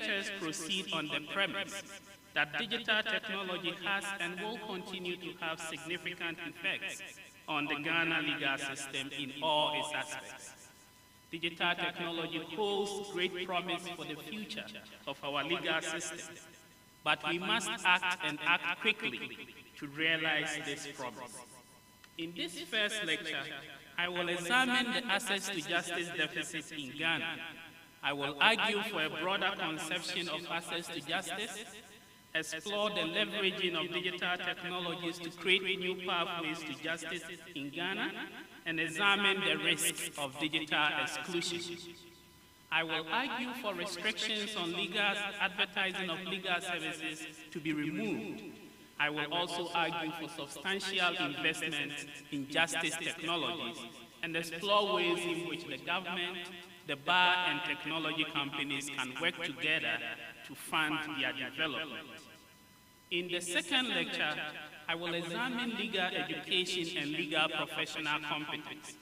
lectures proceed on the premise that digital technology has and will continue to have significant effects on the Ghana legal system in all its aspects. Digital technology holds great promise for the future of our legal system, but we must act and act quickly to realize this promise. In this first lecture, I will examine the access to justice deficit in Ghana. I will argue for a broader conception of access to justice, explore the leveraging of digital technologies to create new pathways to justice in Ghana, and examine the risks of digital exclusion. I will argue for restrictions on legal advertising of legal services to be removed. I will also argue for substantial investment in justice technologies and explore ways in which the government, the bar, and technology companies can work together to fund their development. In the second lecture, I will examine legal education and legal professional competence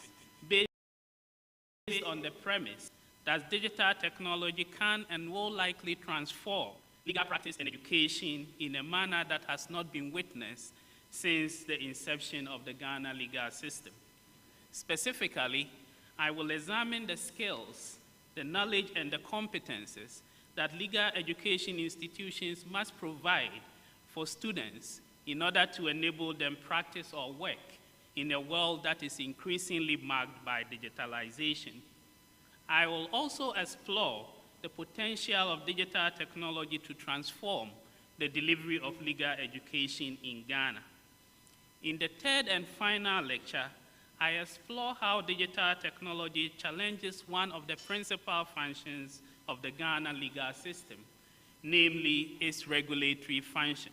based on the premise that digital technology can and will likely transform legal practice and education in a manner that has not been witnessed since the inception of the Ghana legal system. Specifically, I will examine the skills, the knowledge, and the competences that legal education institutions must provide for students in order to enable them practice or work in a world that is increasingly marked by digitalization. I will also explore the potential of digital technology to transform the delivery of legal education in Ghana. In the third and final lecture, I explore how digital technology challenges one of the principal functions of the Ghana legal system, namely its regulatory function.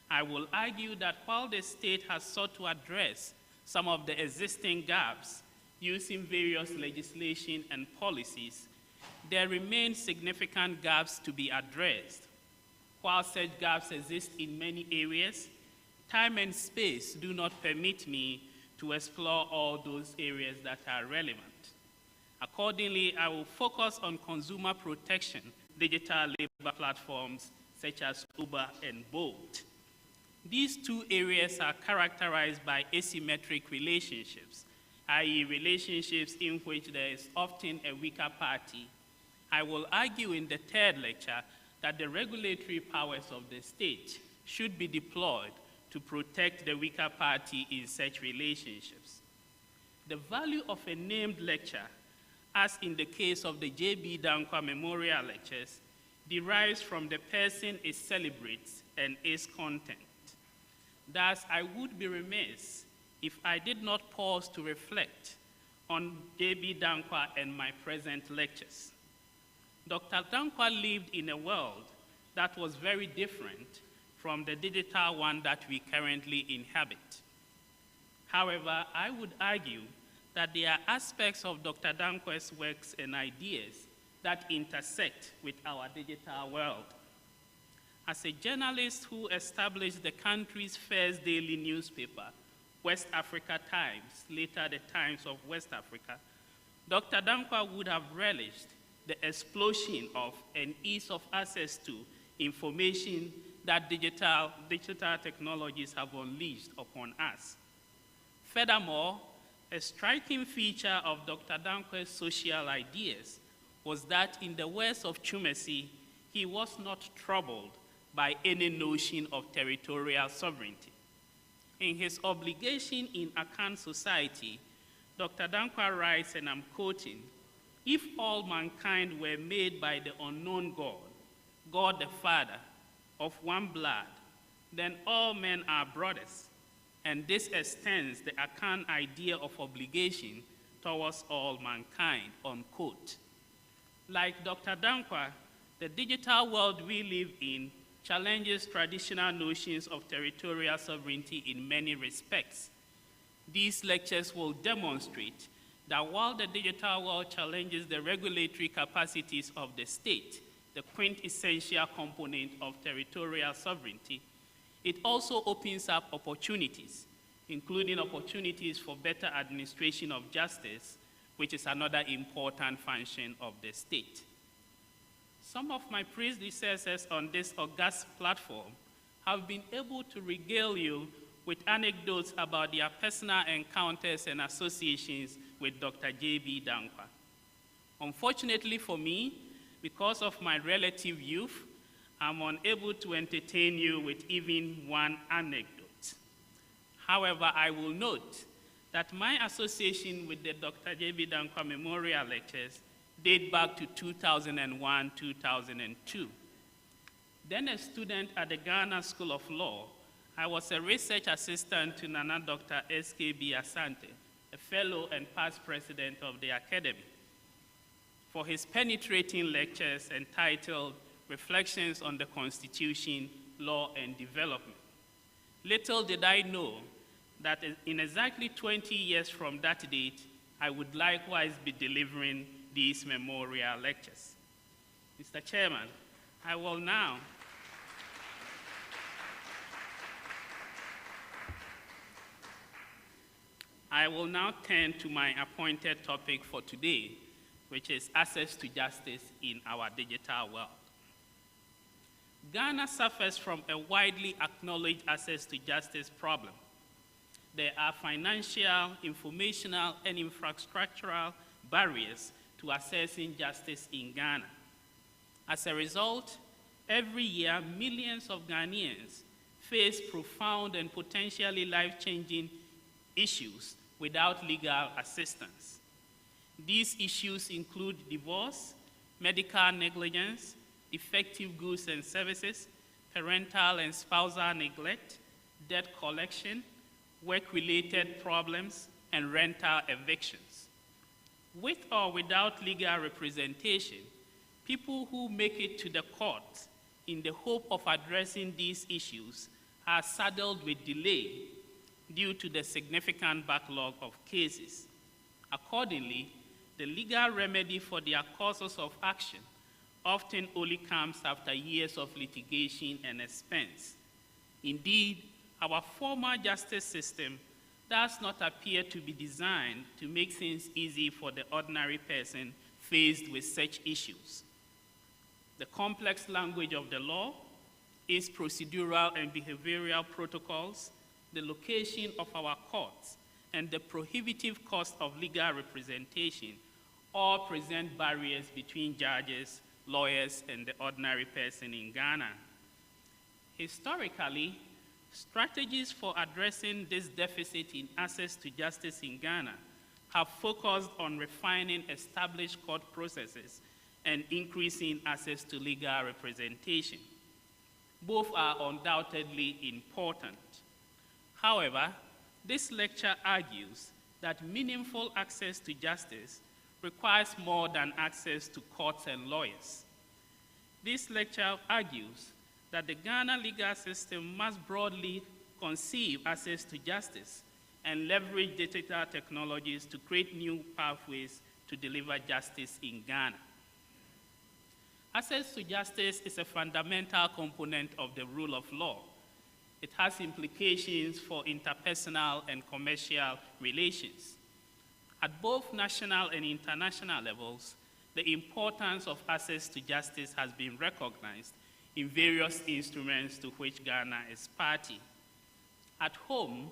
I will argue that while the state has sought to address some of the existing gaps using various legislation and policies, there remain significant gaps to be addressed. While such gaps exist in many areas, time and space do not permit me to explore all those areas that are relevant. Accordingly, I will focus on consumer protection, digital labor platforms such as Uber and Bolt. These two areas are characterized by asymmetric relationships, i.e. relationships in which there is often a weaker party. I will argue in the third lecture that the regulatory powers of the state should be deployed to protect the weaker party in such relationships. The value of a named lecture, as in the case of the J.B. Danquahmemorial lectures, derives from the person it celebrates and its content. Thus, I would be remiss if I did not pause to reflect on J.B. Danquah and my present lectures. Dr. Danquah lived in a world that was very different from the digital one that we currently inhabit. However, I would argue that there are aspects of Dr. Danquah's works and ideas that intersect with our digital world. As a journalist who established the country's first daily newspaper, West Africa Times, later the Times of West Africa, Dr. Danquah would have relished the explosion of and ease of access to information that digital technologies have unleashed upon us. Furthermore, a striking feature of Dr. Danquah's social ideas was that in the words of Chumesi, he was not troubled by any notion of territorial sovereignty. In his obligation in Akan Society, Dr. Danquah writes, and I'm quoting, "If all mankind were made by the unknown God, God the Father, of one blood, then all men are brothers, and this extends the Akan idea of obligation towards all mankind," unquote. Like Dr. Danquah, the digital world we live in challenges traditional notions of territorial sovereignty in many respects. These lectures will demonstrate that while the digital world challenges the regulatory capacities of the state, the quintessential component of territorial sovereignty, it also opens up opportunities, including opportunities for better administration of justice, which is another important function of the state. Some of my predecessors on this august platform have been able to regale you with anecdotes about their personal encounters and associations with Dr. J.B. Danquah. Unfortunately for me, because of my relative youth, I'm unable to entertain you with even one anecdote. However, I will note that my association with the Dr. J.B. Danquah Memorial Lectures date back to 2001, 2002. Then a student at the Ghana School of Law, I was a research assistant to Nana Dr. S.K.B. Asante, a fellow and past president of the Academy, for his penetrating lectures entitled Reflections on the Constitution, Law, and Development. Little did I know that in exactly 20 years from that date, I would likewise be delivering these memorial lectures. Mr. Chairman, I will now turn to my appointed topic for today, which is access to justice in our digital world. Ghana suffers from a widely acknowledged access to justice problem. There are financial, informational, and infrastructural barriers to accessing justice in Ghana. As a result, every year, millions of Ghanaians face profound and potentially life-changing issues without legal assistance. These issues include divorce, medical negligence, defective goods and services, parental and spousal neglect, debt collection, work-related problems, and rental evictions. With or without legal representation, people who make it to the court in the hope of addressing these issues are saddled with delay due to the significant backlog of cases. Accordingly, the legal remedy for their causes of action often only comes after years of litigation and expense. Indeed, our formal justice system does not appear to be designed to make things easy for the ordinary person faced with such issues. The complex language of the law, its procedural and behavioral protocols, the location of our courts, and the prohibitive cost of legal representation all present barriers between judges, lawyers, and the ordinary person in Ghana. Historically, strategies for addressing this deficit in access to justice in Ghana have focused on refining established court processes and increasing access to legal representation. Both are undoubtedly important. However, this lecture argues that meaningful access to justice requires more than access to courts and lawyers. This lecture argues that the Ghana legal system must broadly conceive access to justice and leverage digital technologies to create new pathways to deliver justice in Ghana. Access to justice is a fundamental component of the rule of law. It has implications for interpersonal and commercial relations. At both national and international levels, the importance of access to justice has been recognized in various instruments to which Ghana is party. At home,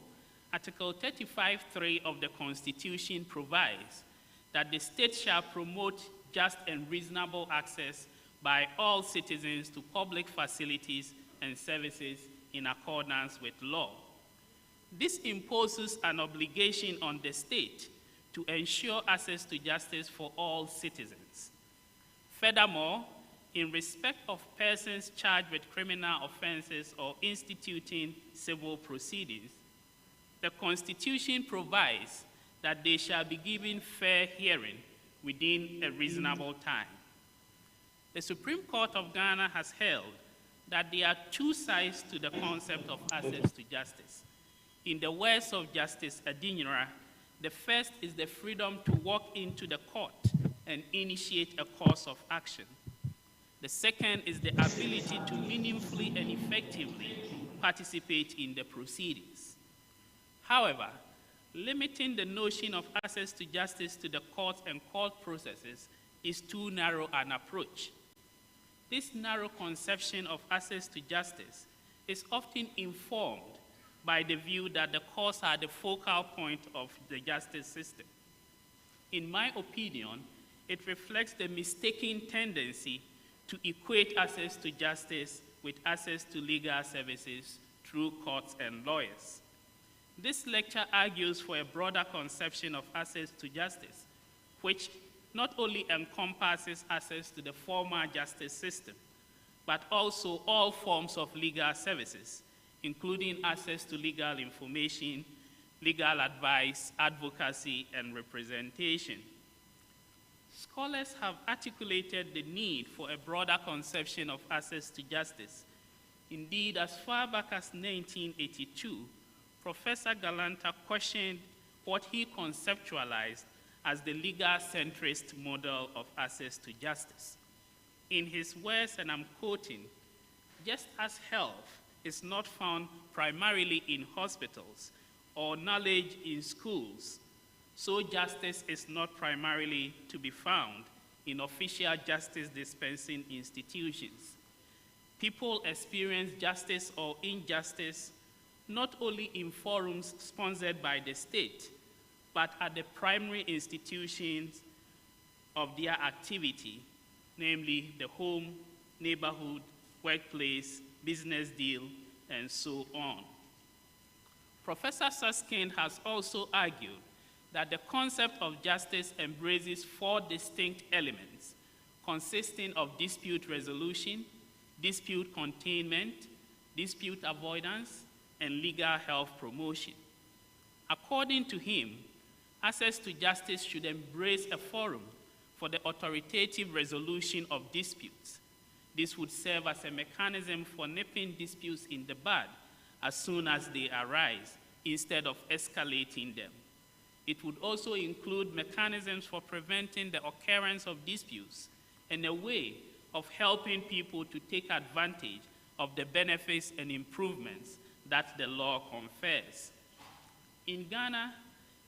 Article 35(3) of the Constitution provides that the state shall promote just and reasonable access by all citizens to public facilities and services in accordance with law. This imposes an obligation on the state to ensure access to justice for all citizens. Furthermore, in respect of persons charged with criminal offenses or instituting civil proceedings, the Constitution provides that they shall be given fair hearing within a reasonable time. The Supreme Court of Ghana has held that there are two sides to the concept of access to justice. In the words of Justice Adinyira, the first is the freedom to walk into the court and initiate a course of action. The second is the ability to meaningfully and effectively participate in the proceedings. However, limiting the notion of access to justice to the courts and court processes is too narrow an approach. This narrow conception of access to justice is often informed by the view that the courts are the focal point of the justice system. In my opinion, it reflects the mistaken tendency to equate access to justice with access to legal services through courts and lawyers. This lecture argues for a broader conception of access to justice, which not only encompasses access to the formal justice system, but also all forms of legal services, including access to legal information, legal advice, advocacy, and representation. Scholars have articulated the need for a broader conception of access to justice. Indeed, as far back as 1982, Professor Galanta questioned what he conceptualized as the legal-centrist model of access to justice. In his words, and I'm quoting, "Just as health is not found primarily in hospitals or knowledge in schools, so justice is not primarily to be found in official justice dispensing institutions. People experience justice or injustice not only in forums sponsored by the state, but at the primary institutions of their activity, namely the home, neighborhood, workplace, business deal, and so on." Professor Susskind has also argued that the concept of justice embraces four distinct elements consisting of dispute resolution, dispute containment, dispute avoidance, and legal health promotion. According to him, access to justice should embrace a forum for the authoritative resolution of disputes. This would serve as a mechanism for nipping disputes in the bud as soon as they arise, instead of escalating them. It would also include mechanisms for preventing the occurrence of disputes and a way of helping people to take advantage of the benefits and improvements that the law confers. In Ghana,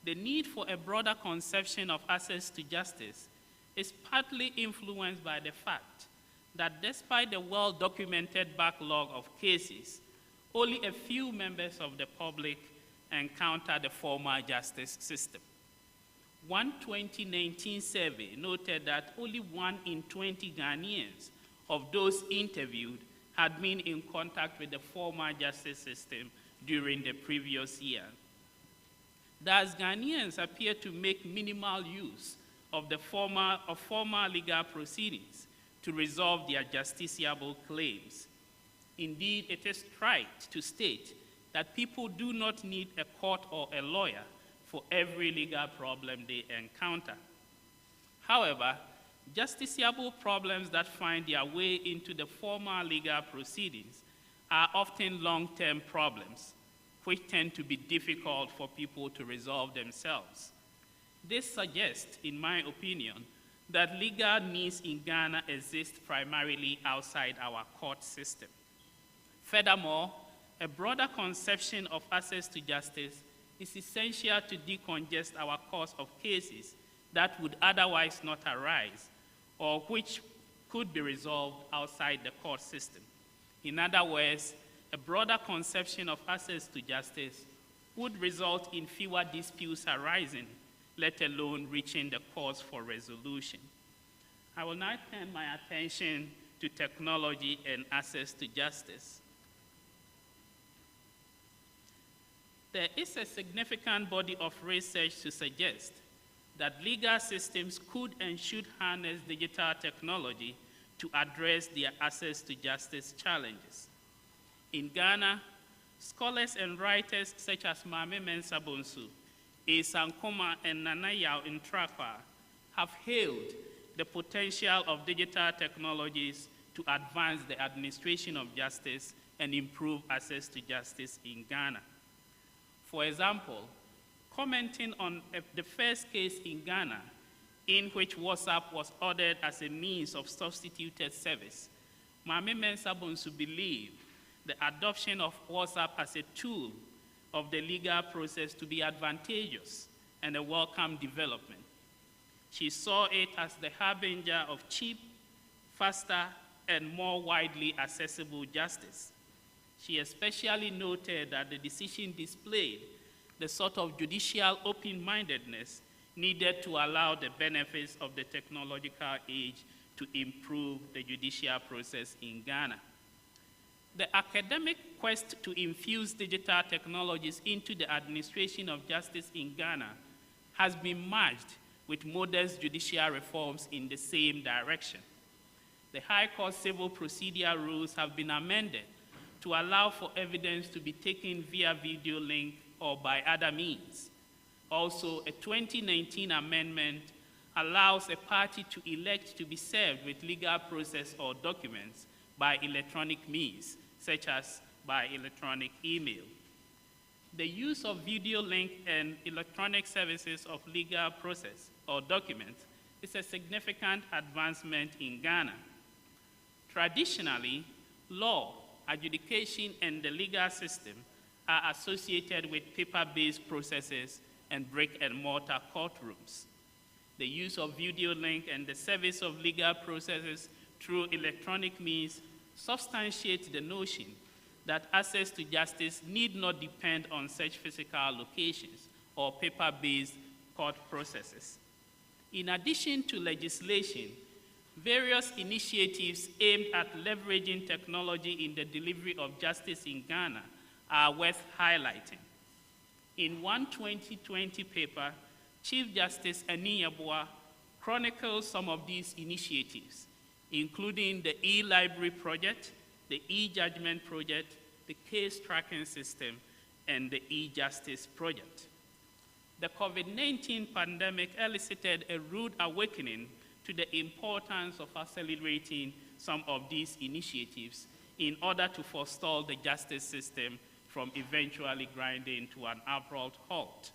the need for a broader conception of access to justice is partly influenced by the fact that despite the well-documented backlog of cases, only a few members of the public encounter the formal justice system. One 2019 survey noted that only 1 in 20 Ghanaians of those interviewed had been in contact with the formal justice system during the previous year. Thus, Ghanaians appear to make minimal use of formal legal proceedings to resolve their justiciable claims. Indeed, it is right to state that people do not need a court or a lawyer for every legal problem they encounter. However, justiciable problems that find their way into the formal legal proceedings are often long-term problems, which tend to be difficult for people to resolve themselves. This suggests, in my opinion, that legal needs in Ghana exist primarily outside our court system. Furthermore, a broader conception of access to justice is essential to decongest our course of cases that would otherwise not arise or which could be resolved outside the court system. In other words, a broader conception of access to justice would result in fewer disputes arising, let alone reaching the courts for resolution. I will now turn my attention to technology and access to justice. There is a significant body of research to suggest that legal systems could and should harness digital technology to address their access to justice challenges. In Ghana, scholars and writers such as Mame Mensah Bonsu, A. Sankoma, and Nana Yao Intrakwa have hailed the potential of digital technologies to advance the administration of justice and improve access to justice in Ghana. For example, commenting on the first case in Ghana in which WhatsApp was ordered as a means of substituted service, Mame Mensah Bonsu believed the adoption of WhatsApp as a tool of the legal process to be advantageous and a welcome development. She saw it as the harbinger of cheap, faster, and more widely accessible justice. She especially noted that the decision displayed the sort of judicial open-mindedness needed to allow the benefits of the technological age to improve the judicial process in Ghana. The academic quest to infuse digital technologies into the administration of justice in Ghana has been merged with modest judicial reforms in the same direction. The High Court civil procedure rules have been amended to allow for evidence to be taken via video link or by other means. Also, a 2019 amendment allows a party to elect to be served with legal process or documents by electronic means, such as by electronic email. The use of video link and electronic services of legal process or documents is a significant advancement in Ghana. Traditionally, law, adjudication, and the legal system are associated with paper-based processes and brick-and-mortar courtrooms. The use of video link and the service of legal processes through electronic means substantiates the notion that access to justice need not depend on such physical locations or paper-based court processes. In addition to legislation, various initiatives aimed at leveraging technology in the delivery of justice in Ghana are worth highlighting. In one 2020 paper, Chief Justice Ani Yeboah chronicles some of these initiatives, including the e-library project, the e-judgment project, the case tracking system, and the e-justice project. The COVID-19 pandemic elicited a rude awakening to the importance of accelerating some of these initiatives in order to forestall the justice system from eventually grinding to an abrupt halt.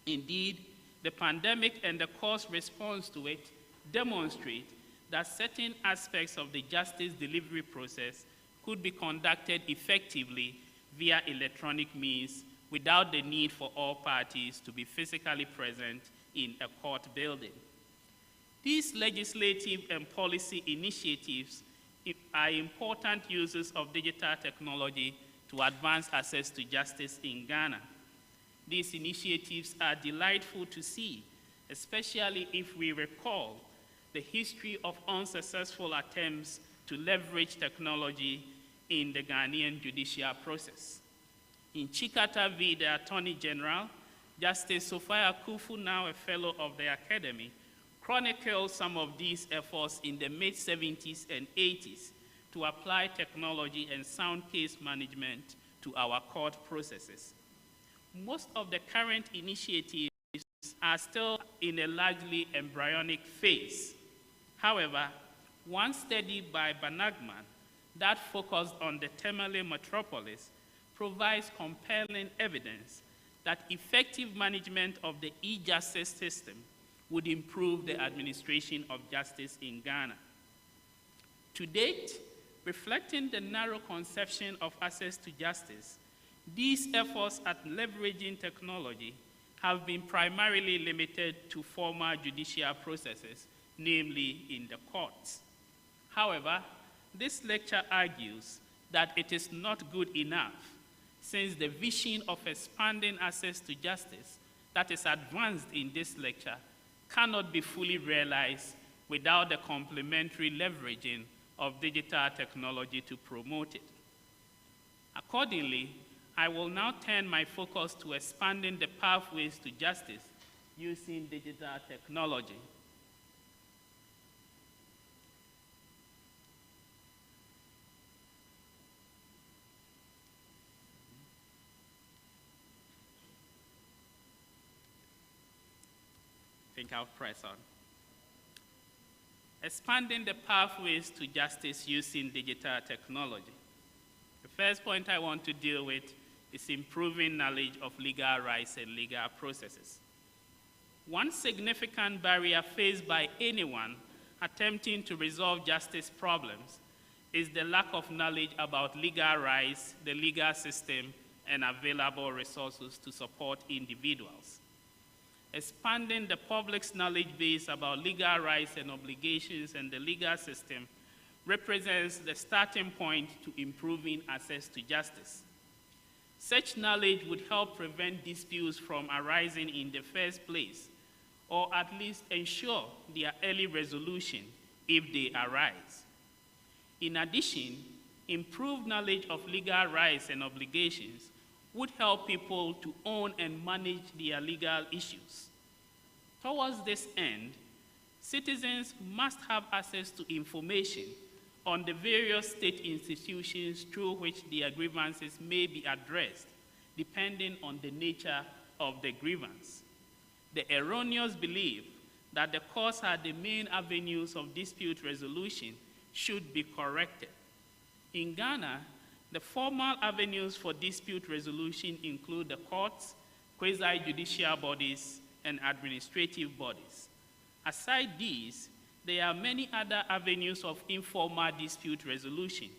Indeed, the pandemic and the course response to it demonstrate that certain aspects of the justice delivery process could be conducted effectively via electronic means without the need for all parties to be physically present in a court building. These legislative and policy initiatives are important uses of digital technology to advance access to justice in Ghana. These initiatives are delightful to see, especially if we recall the history of unsuccessful attempts to leverage technology in the Ghanaian judicial process. In Chikata v. the Attorney General, Justice Sophia Kufu, now a fellow of the Academy, chronicles some of these efforts in the mid-70s and 80s to apply technology and sound case management to our court processes. Most of the current initiatives are still in a largely embryonic phase. However, one study by Banagman that focused on the Tamale metropolis provides compelling evidence that effective management of the e-justice system would improve the administration of justice in Ghana. To date, reflecting the narrow conception of access to justice, these efforts at leveraging technology have been primarily limited to formal judicial processes, namely in the courts. However, this lecture argues that it is not good enough, since the vision of expanding access to justice that is advanced in this lecture cannot be fully realized without the complementary leveraging of digital technology to promote it. Accordingly, I will now turn my focus to expanding the pathways to justice using digital technology. I think I'll press on. Expanding the pathways to justice using digital technology. The first point I want to deal with is improving knowledge of legal rights and legal processes. One significant barrier faced by anyone attempting to resolve justice problems is the lack of knowledge about legal rights, the legal system, and available resources to support individuals. Expanding the public's knowledge base about legal rights and obligations and the legal system represents the starting point to improving access to justice. Such knowledge would help prevent disputes from arising in the first place, or at least ensure their early resolution if they arise. In addition, improved knowledge of legal rights and obligations would help people to own and manage their legal issues. Towards this end, citizens must have access to information on the various state institutions through which their grievances may be addressed, depending on the nature of the grievance. The erroneous belief that the courts are the main avenues of dispute resolution should be corrected. In Ghana, the formal avenues for dispute resolution include the courts, quasi-judicial bodies, and administrative bodies. Aside these, there are many other avenues of informal dispute resolution,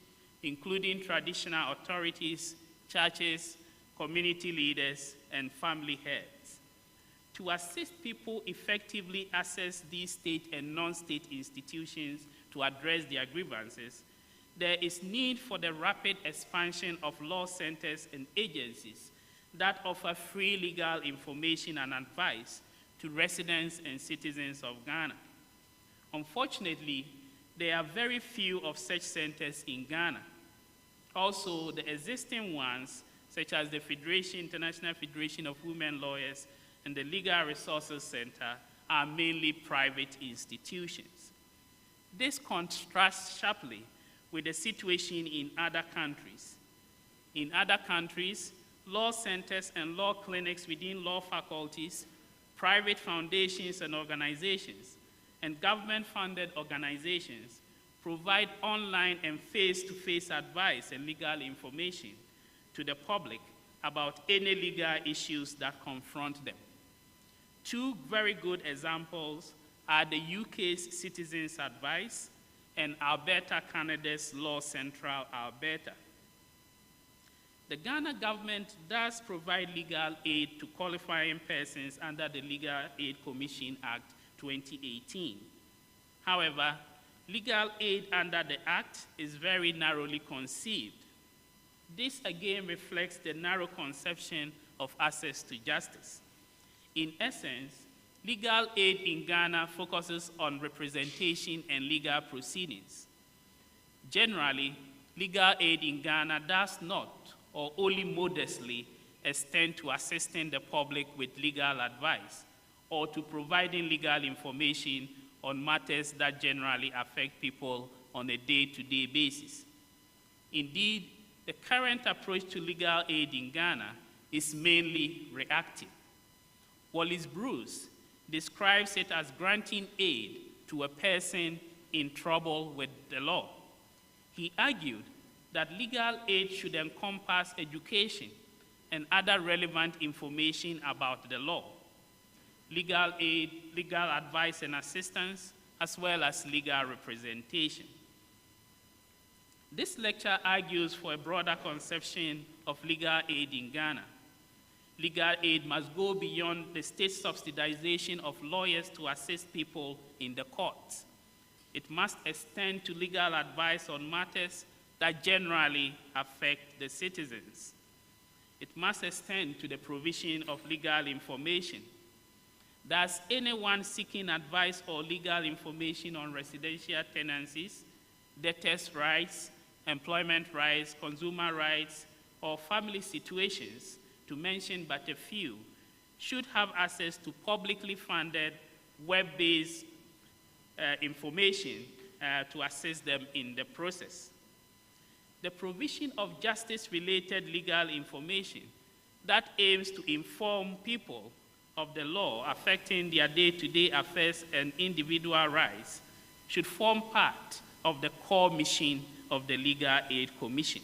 including traditional authorities, churches, community leaders, and family heads. To assist people effectively access these state and non-state institutions to address their grievances, there is need for the rapid expansion of law centers and agencies that offer free legal information and advice to residents and citizens of Ghana. Unfortunately, there are very few of such centers in Ghana. Also, the existing ones, such as the International Federation of Women Lawyers and the Legal Resources Center, are mainly private institutions. This contrasts sharply with the situation in other countries. In other countries, law centers and law clinics within law faculties, private foundations and organizations, and government-funded organizations provide online and face-to-face advice and legal information to the public about any legal issues that confront them. Two very good examples are the UK's Citizens Advice and Alberta, Canada's Law Central Alberta. The Ghana government does provide legal aid to qualifying persons under the Legal Aid Commission Act 2018. However, legal aid under the Act is very narrowly conceived. This again reflects the narrow conception of access to justice. In essence, legal aid in Ghana focuses on representation and legal proceedings. Generally, legal aid in Ghana does not, or only modestly, extend to assisting the public with legal advice or to providing legal information on matters that generally affect people on a day-to-day basis. Indeed, the current approach to legal aid in Ghana is mainly reactive. Wallace Bruce describes it as granting aid to a person in trouble with the law. He argued that legal aid should encompass education and other relevant information about the law, legal aid, legal advice and assistance, as well as legal representation. This lecture argues for a broader conception of legal aid in Ghana. Legal aid must go beyond the state subsidization of lawyers to assist people in the courts. It must extend to legal advice on matters that generally affect the citizens. It must extend to the provision of legal information. Thus, anyone seeking advice or legal information on residential tenancies, debtors' rights, employment rights, consumer rights, or family situations, to mention but a few, should have access to publicly funded, web-based information to assist them in the process. The provision of justice-related legal information that aims to inform people of the law affecting their day-to-day affairs and individual rights should form part of the core mission of the Legal Aid Commission.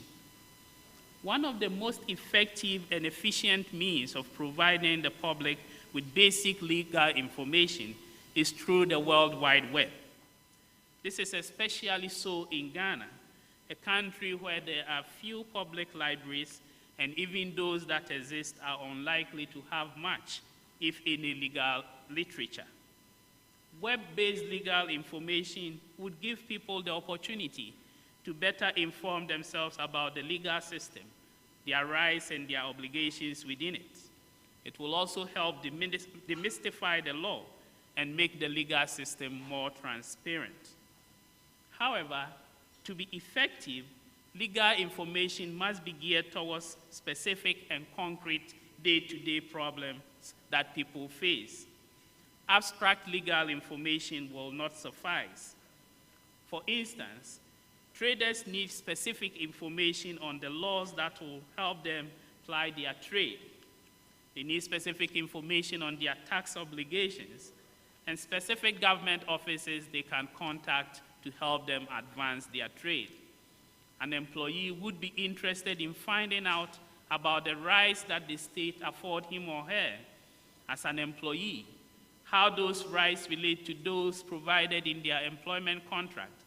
One of the most effective and efficient means of providing the public with basic legal information is through the World Wide Web. This is especially so in Ghana, a country where there are few public libraries, and even those that exist are unlikely to have much, if any, legal literature. Web-based legal information would give people the opportunity to better inform themselves about the legal system, their rights and their obligations within it. It will also help demystify the law and make the legal system more transparent. However, to be effective, legal information must be geared towards specific and concrete day-to-day problems that people face. Abstract legal information will not suffice. For instance, traders need specific information on the laws that will help them ply their trade. They need specific information on their tax obligations and specific government offices they can contact to help them advance their trade. An employee would be interested in finding out about the rights that the state afford him or her as an employee, how those rights relate to those provided in their employment contract,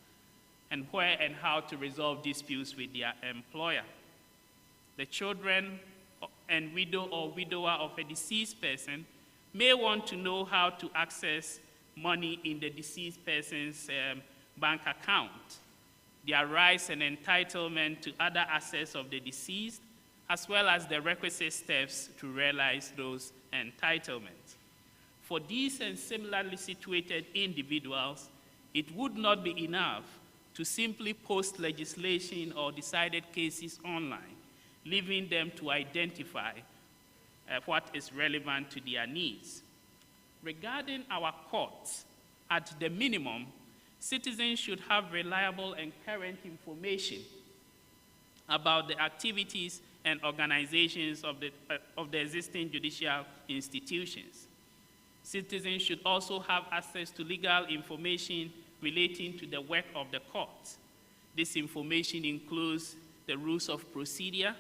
and where and how to resolve disputes with their employer. The children and widow or widower of a deceased person may want to know how to access money in the deceased person's bank account, their rights and entitlement to other assets of the deceased, as well as the requisite steps to realize those entitlements. For these and similarly situated individuals, it would not be enough to simply post legislation or decided cases online, leaving them to identify what is relevant to their needs. Regarding our courts, at the minimum, citizens should have reliable and current information about the activities and organizations of the existing judicial institutions. Citizens should also have access to legal information relating to the work of the court. This information includes the rules of procedure,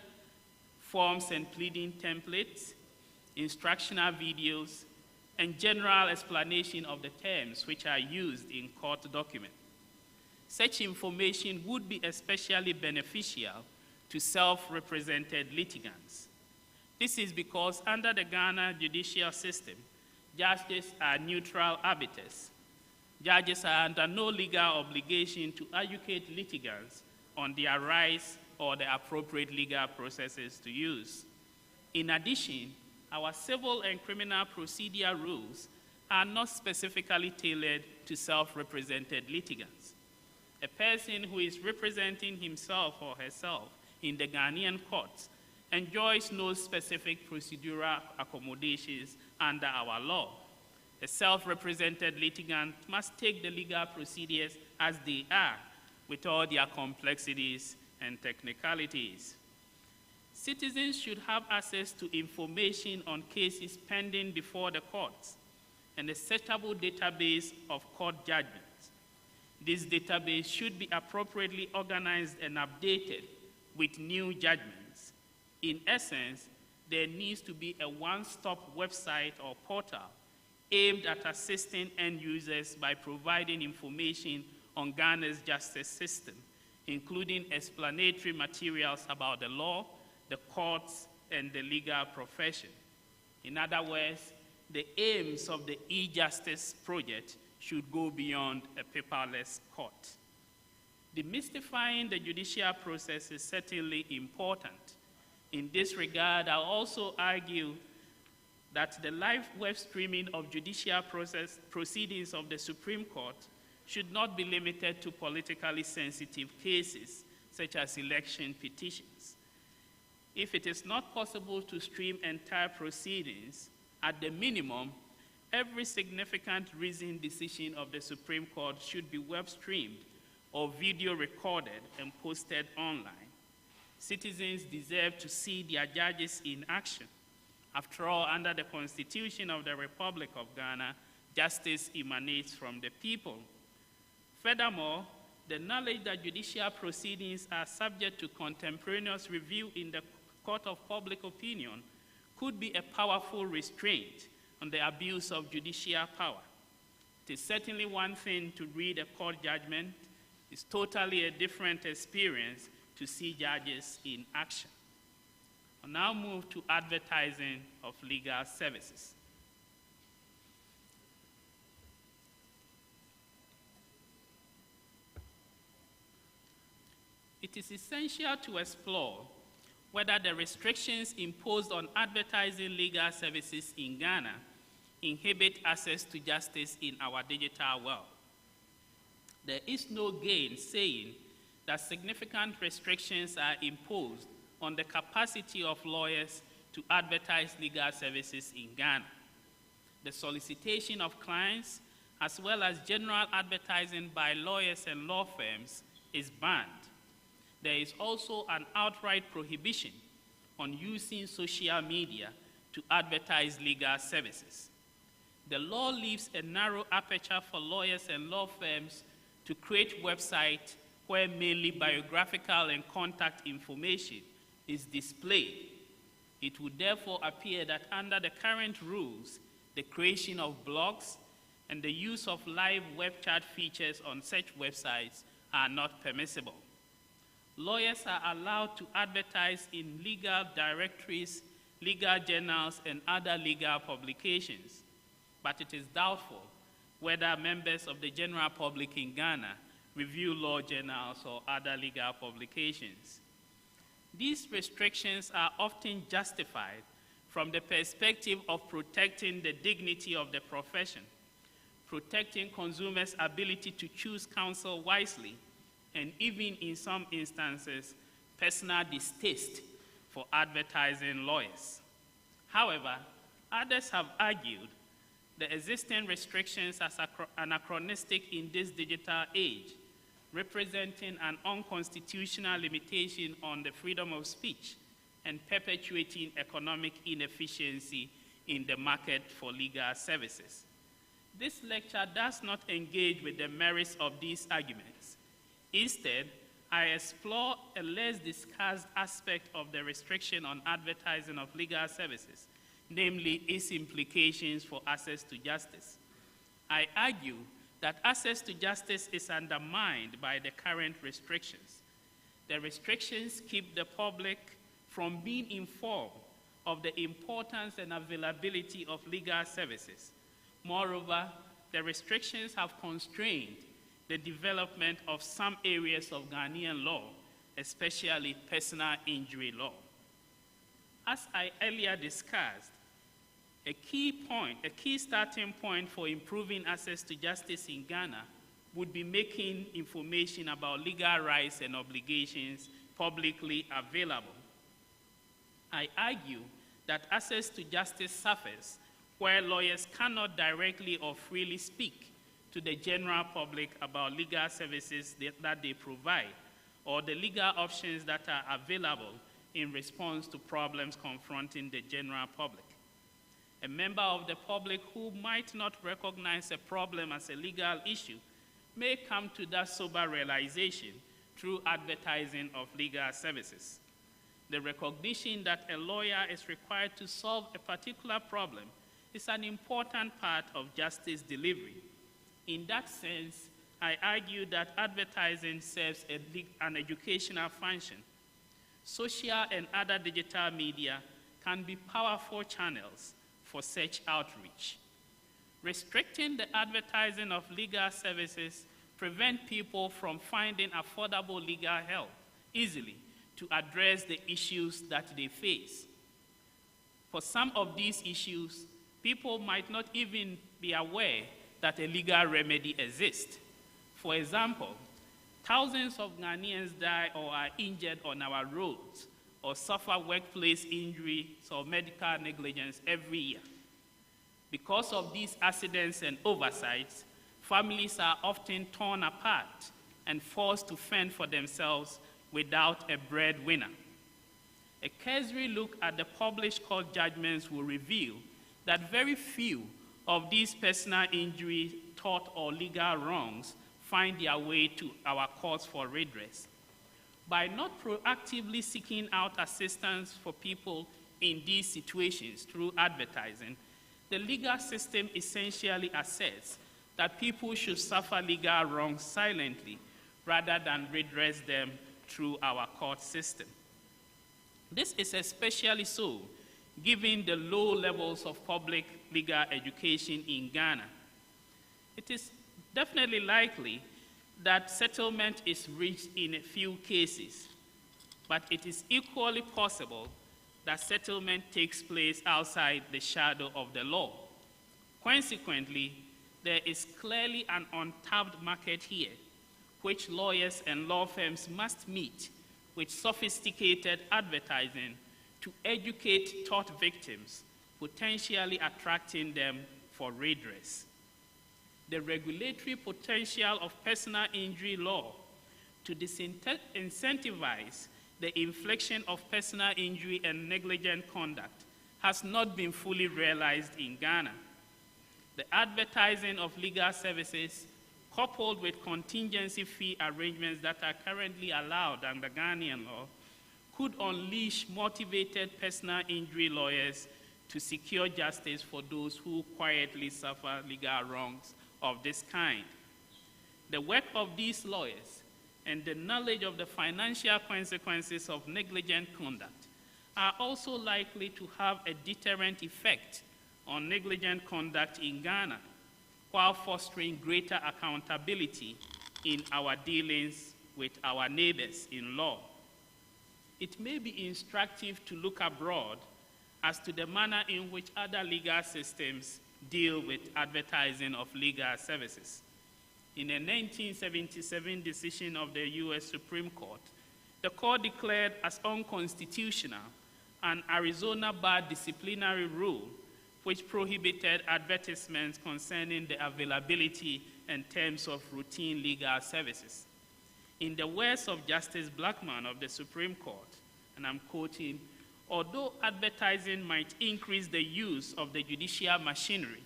forms and pleading templates, instructional videos, and general explanation of the terms which are used in court documents. Such information would be especially beneficial to self-represented litigants. This is because under the Ghana judicial system, judges are neutral arbiters. Judges are under no legal obligation to educate litigants on their rights or the appropriate legal processes to use. In addition, our civil and criminal procedure rules are not specifically tailored to self-represented litigants. A person who is representing himself or herself in the Ghanaian courts enjoys no specific procedural accommodations under our law. A self-represented litigant must take the legal procedures as they are, with all their complexities and technicalities. Citizens should have access to information on cases pending before the courts and a searchable database of court judgments. This database should be appropriately organized and updated with new judgments. In essence, there needs to be a one-stop website or portal aimed at assisting end users by providing information on Ghana's justice system, including explanatory materials about the law, the courts, and the legal profession. In other words, the aims of the e-justice project should go beyond a paperless court. Demystifying the judicial process is certainly important. In this regard, I'll also argue that the live web streaming of judicial proceedings of the Supreme Court should not be limited to politically sensitive cases, such as election petitions. If it is not possible to stream entire proceedings, at the minimum, every significant reasoned decision of the Supreme Court should be web streamed or video recorded and posted online. Citizens deserve to see their judges in action. After all, under the Constitution of the Republic of Ghana, justice emanates from the people. Furthermore, the knowledge that judicial proceedings are subject to contemporaneous review in the court of public opinion could be a powerful restraint on the abuse of judicial power. It is certainly one thing to read a court judgment. It's totally a different experience to see judges in action. I'll now move to advertising of legal services. it is essential to explore whether the restrictions imposed on advertising legal services in Ghana inhibit access to justice in our digital world. There is no gain saying that significant restrictions are imposed on the capacity of lawyers to advertise legal services in Ghana. The solicitation of clients, as well as general advertising by lawyers and law firms, is banned. There is also an outright prohibition on using social media to advertise legal services. The law leaves a narrow aperture for lawyers and law firms to create websites where mainly biographical and contact information is displayed. It would therefore appear that under the current rules, the creation of blogs and the use of live web chat features on such websites are not permissible. Lawyers are allowed to advertise in legal directories, legal journals, and other legal publications, but it is doubtful whether members of the general public in Ghana review law journals or other legal publications. These restrictions are often justified from the perspective of protecting the dignity of the profession, protecting consumers' ability to choose counsel wisely, and even in some instances, personal distaste for advertising lawyers. However, others have argued the existing restrictions are anachronistic in this digital age, representing an unconstitutional limitation on the freedom of speech and perpetuating economic inefficiency in the market for legal services. This lecture does not engage with the merits of these arguments. Instead, I explore a less discussed aspect of the restriction on advertising of legal services, namely its implications for access to justice. I argue that access to justice is undermined by the current restrictions. The restrictions keep the public from being informed of the importance and availability of legal services. Moreover, the restrictions have constrained the development of some areas of Ghanaian law, especially personal injury law. As I earlier discussed, a key starting point for improving access to justice in Ghana would be making information about legal rights and obligations publicly available. I argue that access to justice suffers where lawyers cannot directly or freely speak to the general public about legal services that they provide or the legal options that are available in response to problems confronting the general public. A member of the public who might not recognize a problem as a legal issue may come to that sober realization through advertising of legal services. The recognition that a lawyer is required to solve a particular problem is an important part of justice delivery. In that sense, I argue that advertising serves an educational function. Social and other digital media can be powerful channels for such outreach. Restricting the advertising of legal services prevents people from finding affordable legal help easily to address the issues that they face. For some of these issues, people might not even be aware that a legal remedy exists. For example, thousands of Ghanaians die or are injured on our roads or suffer workplace injuries or medical negligence every year. Because of these accidents and oversights, families are often torn apart and forced to fend for themselves without a breadwinner. A cursory look at the published court judgments will reveal that very few of these personal injury, tort, or legal wrongs find their way to our courts for redress. By not proactively seeking out assistance for people in these situations through advertising, the legal system essentially asserts that people should suffer legal wrongs silently rather than redress them through our court system. This is especially so given the low levels of public legal education in Ghana. It is definitely likely that settlement is reached in a few cases, but it is equally possible that settlement takes place outside the shadow of the law. Consequently, there is clearly an untapped market here, which lawyers and law firms must meet with sophisticated advertising to educate tort victims, potentially attracting them for redress. The regulatory potential of personal injury law to disincentivize the infliction of personal injury and negligent conduct has not been fully realized in Ghana. The advertising of legal services, coupled with contingency fee arrangements that are currently allowed under Ghanaian law, could unleash motivated personal injury lawyers to secure justice for those who quietly suffer legal wrongs of this kind. The work of these lawyers and the knowledge of the financial consequences of negligent conduct are also likely to have a deterrent effect on negligent conduct in Ghana, while fostering greater accountability in our dealings with our neighbors in law. It may be instructive to look abroad as to the manner in which other legal systems deal with advertising of legal services. In a 1977 decision of the U.S. Supreme Court, the court declared as unconstitutional an Arizona bar disciplinary rule which prohibited advertisements concerning the availability and terms of routine legal services. In the words of Justice Blackmun of the Supreme Court, and I'm quoting, "Although advertising might increase the use of the judicial machinery,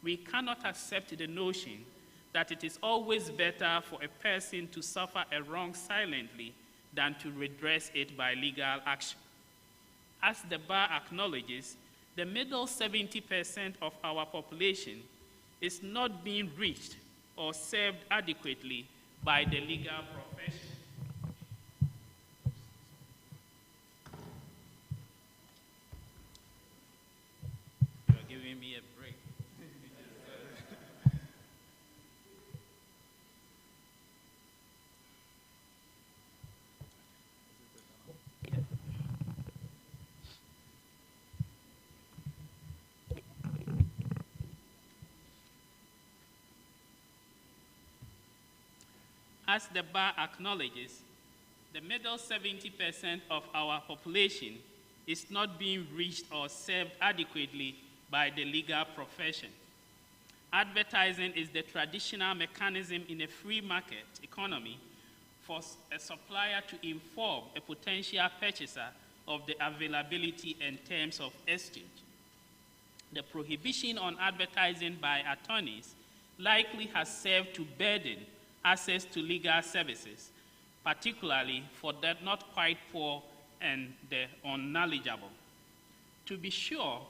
we cannot accept the notion that it is always better for a person to suffer a wrong silently than to redress it by legal action." As the bar acknowledges, the middle 70% of our population is not being reached or served adequately by the legal profession. You're giving me a break. As the bar acknowledges, the middle 70% of our population is not being reached or served adequately by the legal profession. Advertising is the traditional mechanism in a free market economy for a supplier to inform a potential purchaser of the availability and terms of exchange. The prohibition on advertising by attorneys likely has served to burden access to legal services, particularly for the not quite poor and the unknowledgeable. To be sure,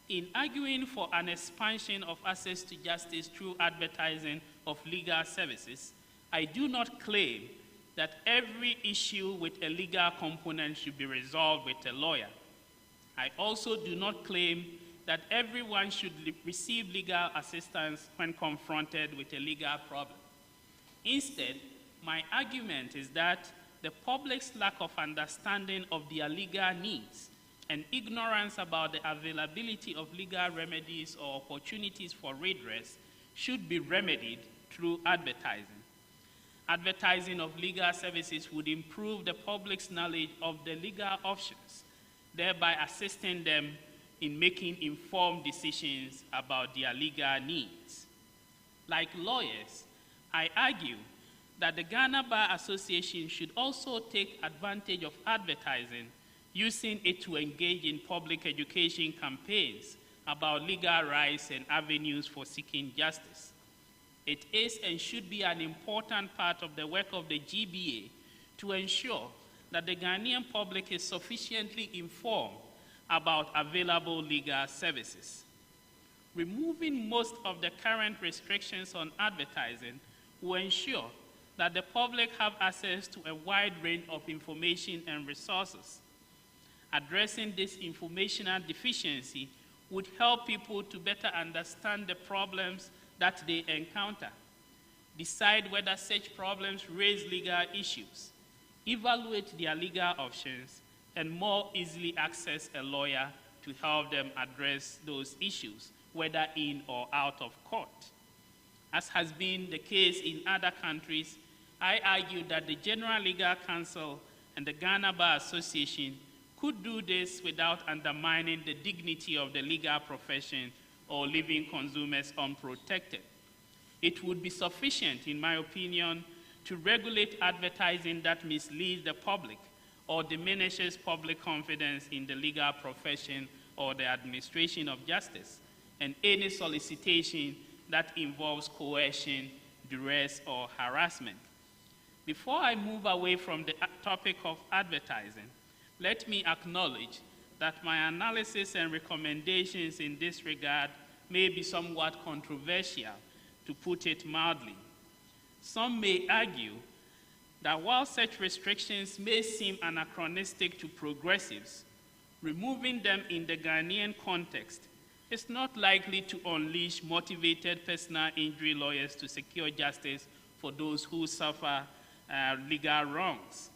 in arguing for an expansion of access to justice through advertising of legal services, I do not claim that every issue with a legal component should be resolved with a lawyer. I also do not claim that everyone should receive legal assistance when confronted with a legal problem. Instead, my argument is that the public's lack of understanding of their legal needs and ignorance about the availability of legal remedies or opportunities for redress should be remedied through advertising. Advertising of legal services would improve the public's knowledge of the legal options, thereby assisting them in making informed decisions about their legal needs. Like lawyers, I argue that the Ghana Bar Association should also take advantage of advertising, using it to engage in public education campaigns about legal rights and avenues for seeking justice. It is and should be an important part of the work of the GBA to ensure that the Ghanaian public is sufficiently informed about available legal services. Removing most of the current restrictions on advertising will ensure that the public have access to a wide range of information and resources. Addressing this informational deficiency would help people to better understand the problems that they encounter. decide whether such problems raise legal issues, evaluate their legal options, and more easily access a lawyer to help them address those issues, whether in or out of court. As has been the case in other countries, I argue that the General Legal Council and the Ghana Bar Association could do this without undermining the dignity of the legal profession or leaving consumers unprotected. It would be sufficient, in my opinion, to regulate advertising that misleads the public or diminishes public confidence in the legal profession or the administration of justice, and any solicitation that involves coercion, duress, or harassment. Before I move away from the topic of advertising, let me acknowledge that my analysis and recommendations in this regard may be somewhat controversial, to put it mildly. Some may argue that while such restrictions may seem anachronistic to progressives, removing them in the Ghanaian context is not likely to unleash motivated personal injury lawyers to secure justice for those who suffer legal wrongs.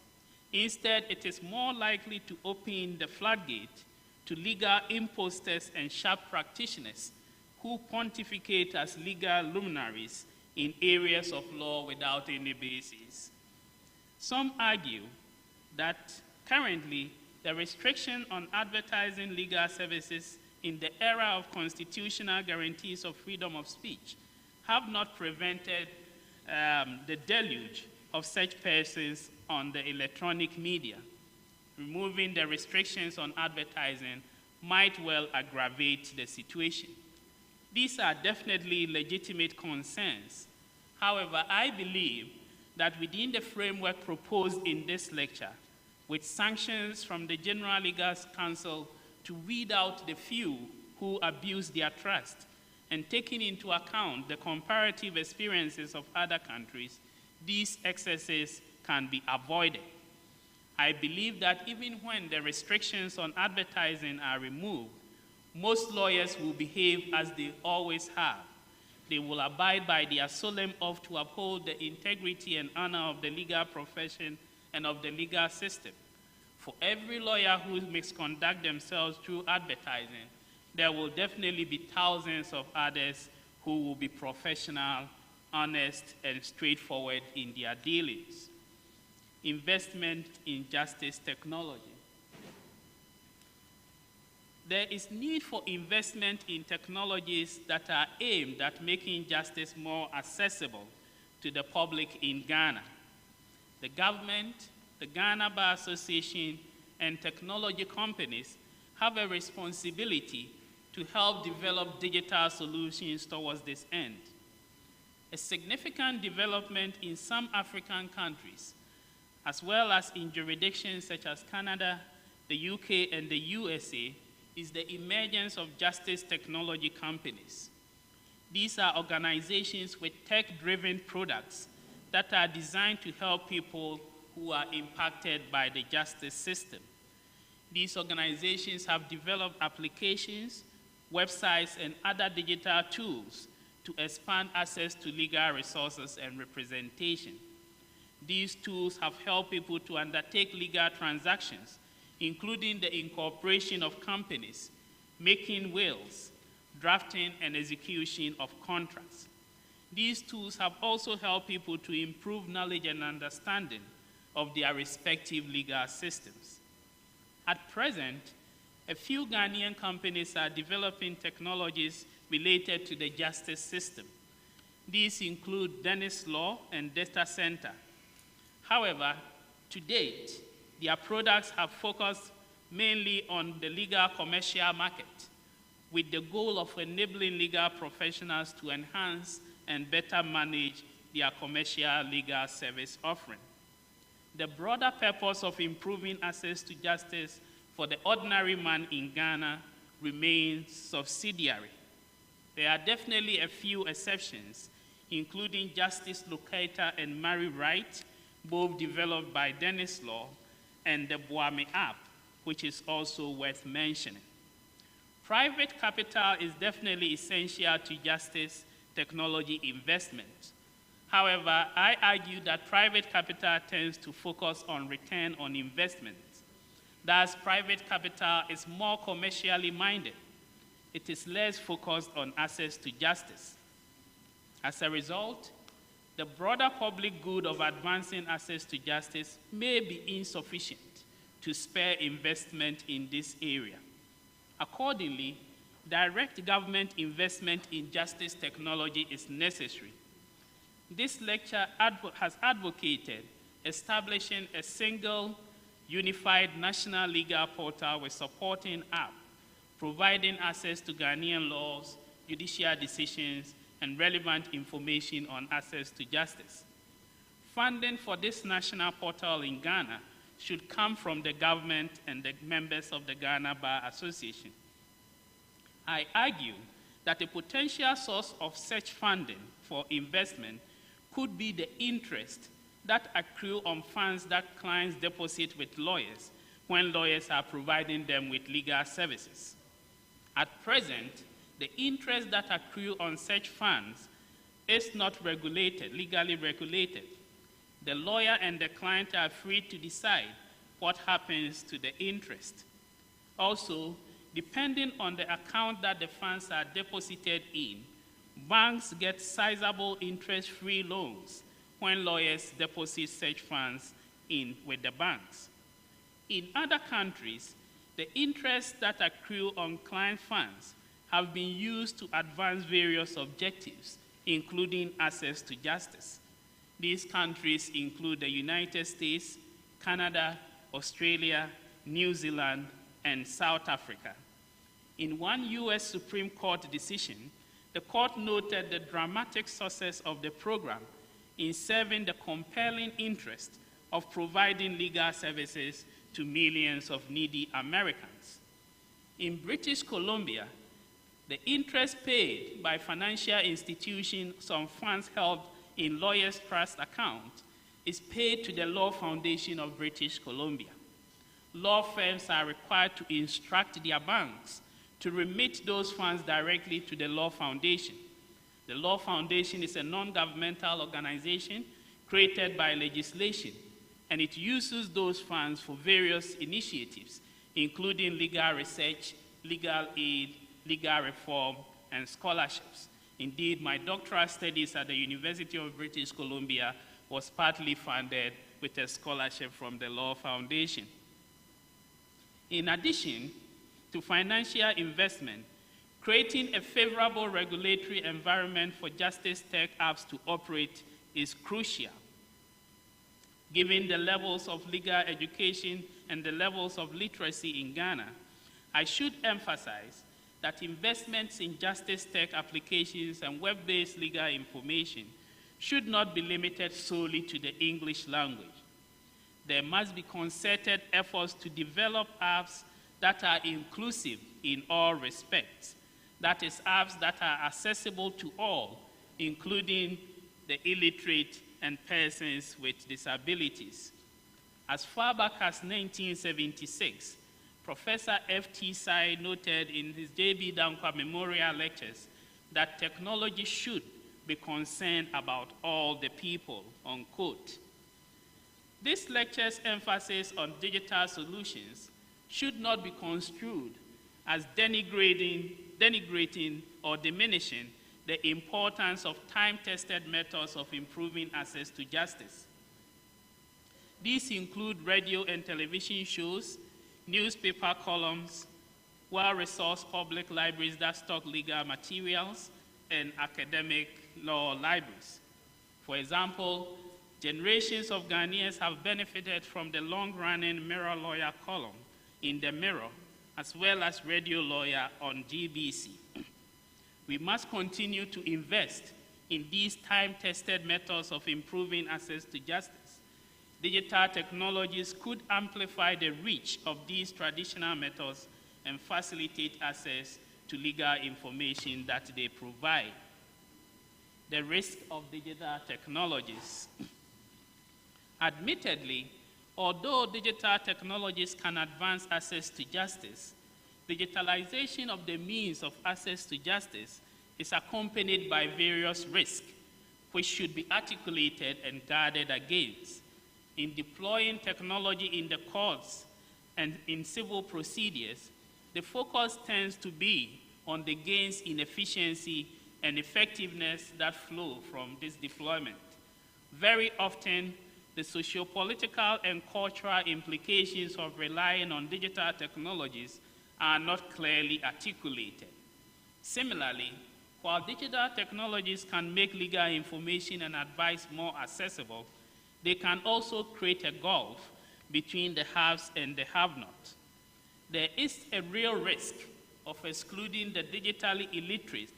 Instead, it is more likely to open the floodgate to legal imposters and sharp practitioners who pontificate as legal luminaries in areas of law without any basis. Some argue that currently the restriction on advertising legal services in the era of constitutional guarantees of freedom of speech have not prevented the deluge of such persons on the electronic media. Removing the restrictions on advertising might well aggravate the situation. These are definitely legitimate concerns. However, I believe that within the framework proposed in this lecture, with sanctions from the General Legal Council to weed out the few who abuse their trust, and taking into account the comparative experiences of other countries, these excesses can be avoided. I believe that even when the restrictions on advertising are removed, most lawyers will behave as they always have. They will abide by their solemn oath to uphold the integrity and honor of the legal profession and of the legal system. For every lawyer who misconduct themselves through advertising, there will definitely be thousands of others who will be professional, honest, and straightforward in their dealings. Investment in justice technology. There is need for investment in technologies that are aimed at making justice more accessible to the public in Ghana. The government, the Ghana Bar Association, and technology companies have a responsibility to help develop digital solutions towards this end. A significant development in some African countries, as well as in jurisdictions such as Canada, the UK, and the USA, is the emergence of justice technology companies. These are organizations with tech-driven products that are designed to help people who are impacted by the justice system. These organizations have developed applications, websites, and other digital tools to expand access to legal resources and representation. These tools have helped people to undertake legal transactions, including the incorporation of companies, making wills, drafting and execution of contracts. These tools have also helped people to improve knowledge and understanding of their respective legal systems. At present, a few Ghanaian companies are developing technologies related to the justice system. These include Dennis Law and Data Center. However, to date, their products have focused mainly on the legal commercial market, with the goal of enabling legal professionals to enhance and better manage their commercial legal service offering. The broader purpose of improving access to justice for the ordinary man in Ghana remains subsidiary. There are definitely a few exceptions, including Justice Locator and Marry Right, both developed by Dennis Law, and the Boame app, which is also worth mentioning. Private capital is definitely essential to justice technology investment. However, I argue that private capital tends to focus on return on investment. Thus, private capital is more commercially minded. It is less focused on access to justice. As a result, the broader public good of advancing access to justice may be insufficient to spur investment in this area. Accordingly, direct government investment in justice technology is necessary. This lecture has advocated establishing a single, unified national legal portal with supporting app, providing access to Ghanaian laws, judicial decisions, and relevant information on access to justice. Funding for this national portal in Ghana should come from the government and the members of the Ghana Bar Association. I argue that a potential source of such funding for investment could be the interest that accrue on funds that clients deposit with lawyers when lawyers are providing them with legal services. At present, the interest that accrue on such funds is not legally regulated. The lawyer and the client are free to decide what happens to the interest. Also, depending on the account that the funds are deposited in, banks get sizable interest-free loans when lawyers deposit such funds in with the banks. In other countries, the interest that accrue on client funds have been used to advance various objectives, including access to justice. These countries include the United States, Canada, Australia, New Zealand, and South Africa. In one US Supreme Court decision, the court noted the dramatic success of the program in serving the compelling interest of providing legal services to millions of needy Americans. In British Columbia, the interest paid by financial institutions on funds held in lawyers' trust accounts is paid to the Law Foundation of British Columbia. Law firms are required to instruct their banks to remit those funds directly to the Law Foundation. The Law Foundation is a non-governmental organization created by legislation, and it uses those funds for various initiatives, including legal research, legal aid, legal reform, and scholarships. Indeed, my doctoral studies at the University of British Columbia was partly funded with a scholarship from the Law Foundation. In addition to financial investment, creating a favorable regulatory environment for justice tech apps to operate is crucial. Given the levels of legal education and the levels of literacy in Ghana, I should emphasize that investments in justice tech applications and web-based legal information should not be limited solely to the English language. There must be concerted efforts to develop apps that are inclusive in all respects. That is, apps that are accessible to all, including the illiterate and persons with disabilities. As far back as 1976, Professor F.T. Tsai noted in his J.B. Danquahmemorial lectures that technology should be concerned about all the people, unquote. This lecture's emphasis on digital solutions should not be construed as denigrating or diminishing the importance of time-tested methods of improving access to justice. These include radio and television shows, newspaper columns, well-resourced public libraries that stock legal materials, and academic law libraries. For example, generations of Ghanaians have benefited from the long-running Mirror Lawyer column in the Mirror, as well as Radio Lawyer on GBC. We must continue to invest in these time-tested methods of improving access to justice. Digital technologies could amplify the reach of these traditional methods and facilitate access to legal information that they provide. The risk of digital technologies. Admittedly, although digital technologies can advance access to justice, digitalization of the means of access to justice is accompanied by various risks, which should be articulated and guarded against. In deploying technology in the courts and in civil procedures, the focus tends to be on the gains in efficiency and effectiveness that flow from this deployment. Very often, the socio-political and cultural implications of relying on digital technologies are not clearly articulated. Similarly, while digital technologies can make legal information and advice more accessible, they can also create a gulf between the haves and the have-nots. There is a real risk of excluding the digitally illiterate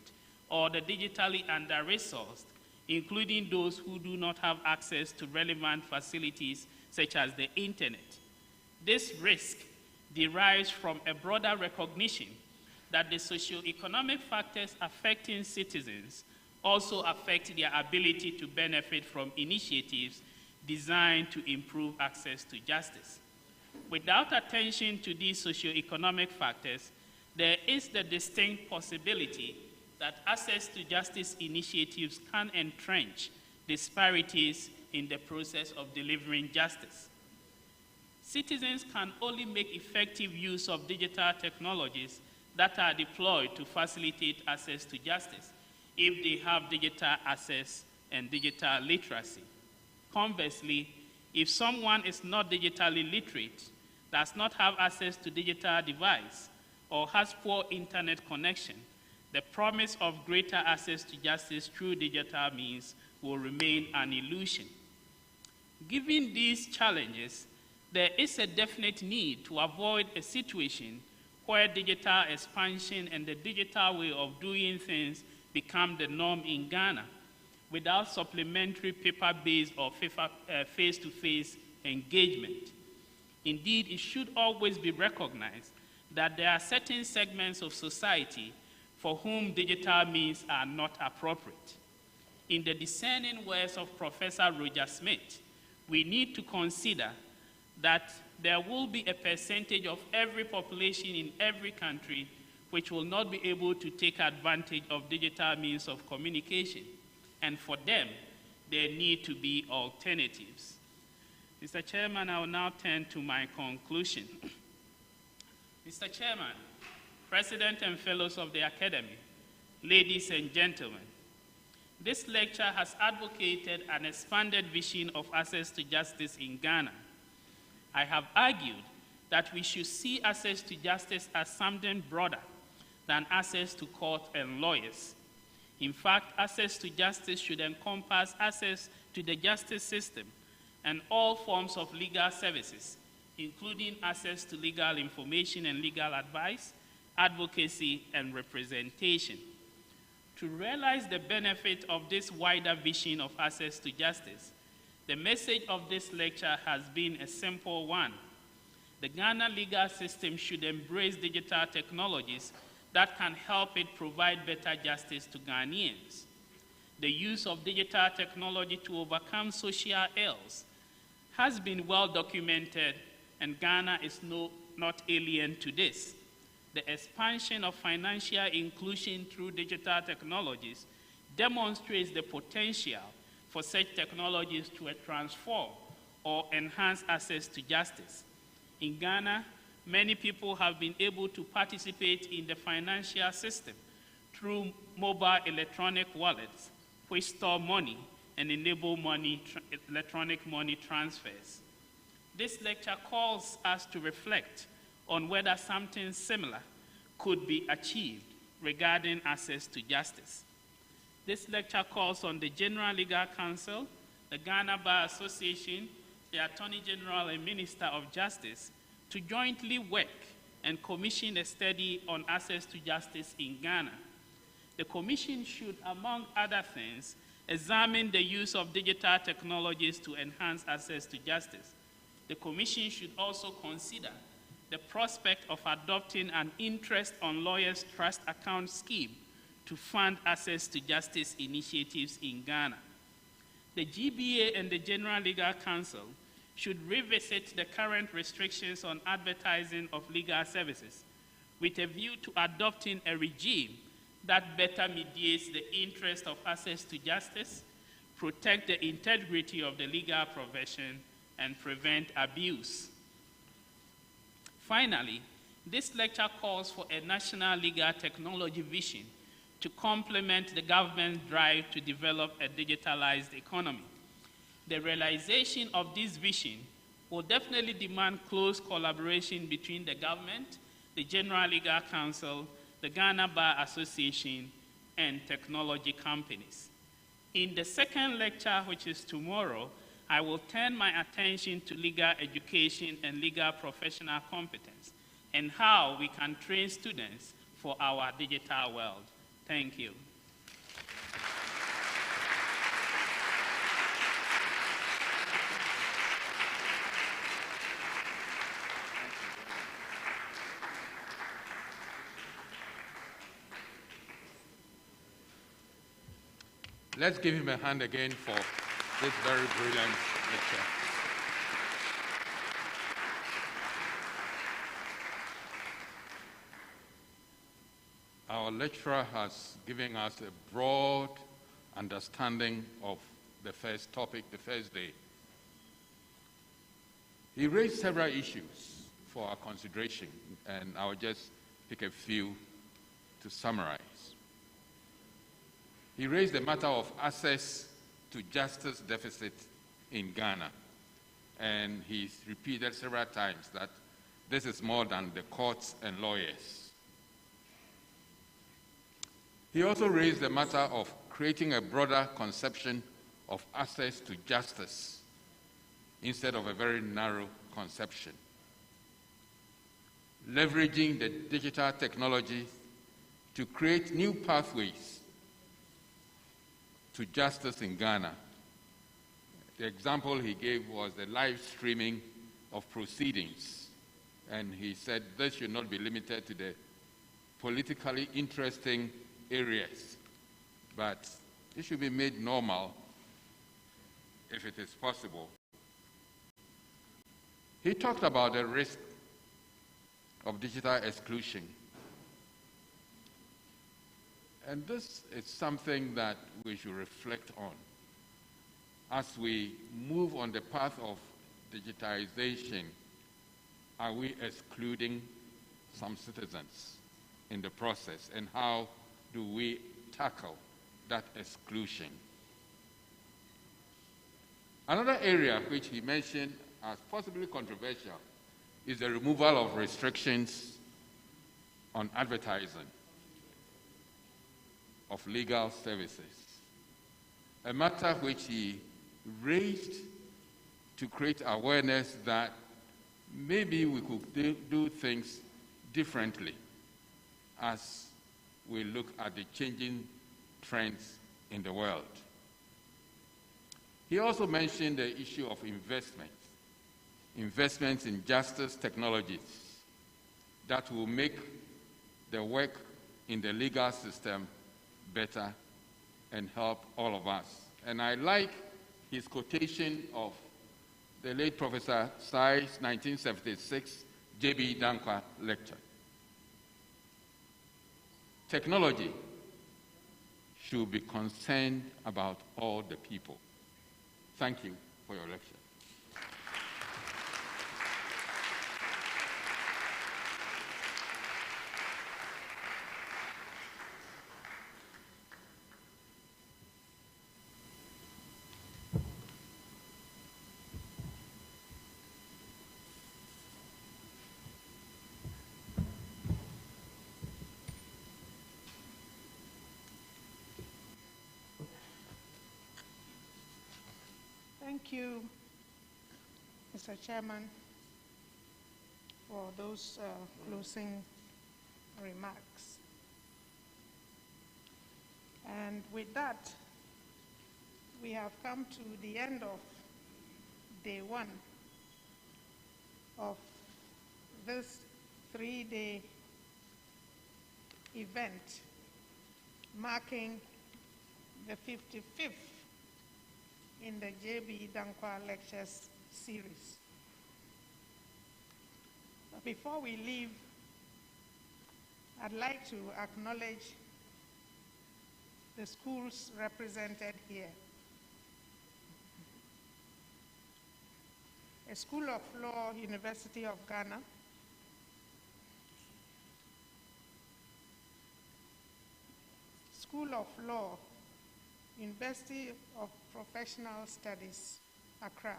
or the digitally under-resourced, including those who do not have access to relevant facilities such as the internet. This risk derives from a broader recognition that the socio-economic factors affecting citizens also affect their ability to benefit from initiatives designed to improve access to justice. Without attention to these socio-economic factors, there is the distinct possibility that access to justice initiatives can entrench disparities in the process of delivering justice. Citizens can only make effective use of digital technologies that are deployed to facilitate access to justice if they have digital access and digital literacy. Conversely, if someone is not digitally literate, does not have access to digital device, or has poor internet connection, the promise of greater access to justice through digital means will remain an illusion. Given these challenges, there is a definite need to avoid a situation where digital expansion and the digital way of doing things become the norm in Ghana without supplementary paper-based or face-to-face engagement. Indeed, it should always be recognized that there are certain segments of society for whom digital means are not appropriate. In the discerning words of Professor Roger Smith, we need to consider that there will be a percentage of every population in every country which will not be able to take advantage of digital means of communication. And for them, there need to be alternatives. Mr. Chairman, I will now turn to my conclusion. Mr. Chairman, President and Fellows of the Academy, ladies and gentlemen, this lecture has advocated an expanded vision of access to justice in Ghana. I have argued that we should see access to justice as something broader than access to court and lawyers. In fact, access to justice should encompass access to the justice system and all forms of legal services, including access to legal information and legal advice, advocacy, and representation. To realize the benefit of this wider vision of access to justice, the message of this lecture has been a simple one. The Ghana legal system should embrace digital technologies that can help it provide better justice to Ghanaians. The use of digital technology to overcome social ills has been well documented, and Ghana is not alien to this. The expansion of financial inclusion through digital technologies demonstrates the potential for such technologies to transform or enhance access to justice. In Ghana, many people have been able to participate in the financial system through mobile electronic wallets, which store money and enable electronic money transfers. This lecture calls us to reflect on whether something similar could be achieved regarding access to justice. This lecture calls on the General Legal Council, the Ghana Bar Association, the Attorney General and Minister of Justice to jointly work and commission a study on access to justice in Ghana. The Commission should, among other things, examine the use of digital technologies to enhance access to justice. The Commission should also consider the prospect of adopting an interest on lawyers' trust account scheme to fund access to justice initiatives in Ghana. The GBA and the General Legal Council should revisit the current restrictions on advertising of legal services with a view to adopting a regime that better mediates the interest of access to justice protect the integrity of the legal profession, and prevent abuse. Finally, this lecture calls for a national legal technology vision to complement the government's drive to develop a digitalized economy. The realization of this vision will definitely demand close collaboration between the government, the General Legal Council, the Ghana Bar Association, and technology companies. In the second lecture, which is tomorrow, I will turn my attention to legal education and legal professional competence and how we can train students for our digital world. Thank you. Let's give him a hand again for this very brilliant lecture. Our lecturer has given us a broad understanding of the first topic, the first day. He raised several issues for our consideration, and I'll just pick a few to summarize. He raised the matter of access to justice deficit in Ghana, and he's repeated several times that this is more than the courts and lawyers. He also raised the matter of creating a broader conception of access to justice instead of a very narrow conception. Leveraging the digital technology to create new pathways to justice in Ghana. The example he gave was the live streaming of proceedings, and he said this should not be limited to the politically interesting areas, but it should be made normal if it is possible. He talked about the risk of digital exclusion. And this is something that we should reflect on. As we move on the path of digitization, are we excluding some citizens in the process? And how do we tackle that exclusion? Another area which he mentioned as possibly controversial is the removal of restrictions on advertising of legal services, a matter which he raised to create awareness that maybe we could do things differently as we look at the changing trends in the world. He also mentioned the issue of investments in justice technologies that will make the work in the legal system better and help all of us. And I like his quotation of the late Professor Tsai's 1976 J.B. Danquah lecture. Technology should be concerned about all the people. Thank you for your lecture. Thank you, Mr. Chairman, for those closing remarks. And with that, we have come to the end of day one of this 3-day event marking the 55th in the J.B. Danquah Lectures series. But before we leave, I'd like to acknowledge the schools represented here a School of Law, University of Ghana, School of Law, University of Professional Studies, Accra,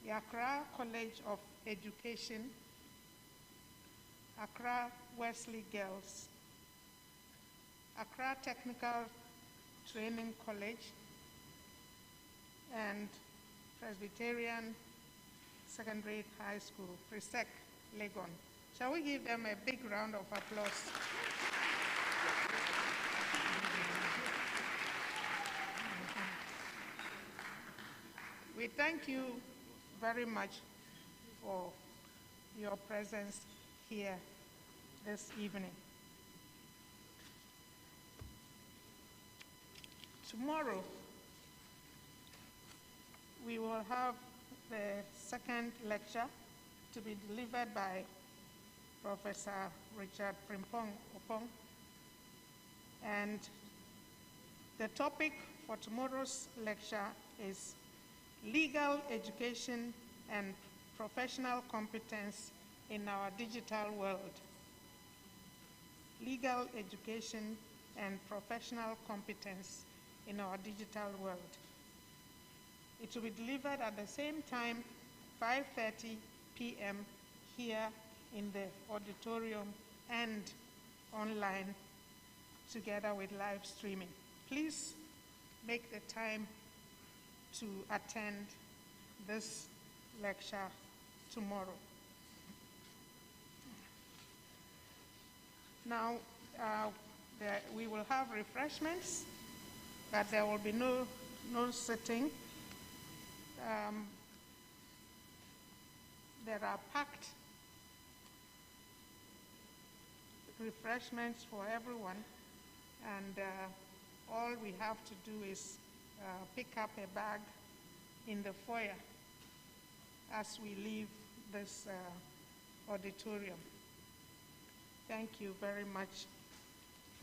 the Accra College of Education, Accra Wesley Girls, Accra Technical Training College, and Presbyterian Secondary High School, Presec, Legon. Shall we give them a big round of applause? We thank you very much for your presence here this evening. Tomorrow, we will have the second lecture to be delivered by Professor Richard FRIMPONG, OPPONG. And the topic for tomorrow's lecture is Legal Education and Professional Competence in Our Digital World. Legal Education and Professional Competence in Our Digital World. It will be delivered at the same time, 5:30 p.m. here in the auditorium and online, together with live streaming. Please make the time to attend this lecture tomorrow. Now, we will have refreshments, but there will be no sitting. There are packed refreshments for everyone, and all we have to do is pick up a bag in the foyer as we leave this auditorium. Thank you very much.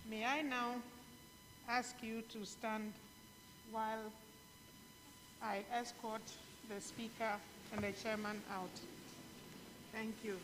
May I now ask you to stand while I escort the speaker and the chairman out. Thank you.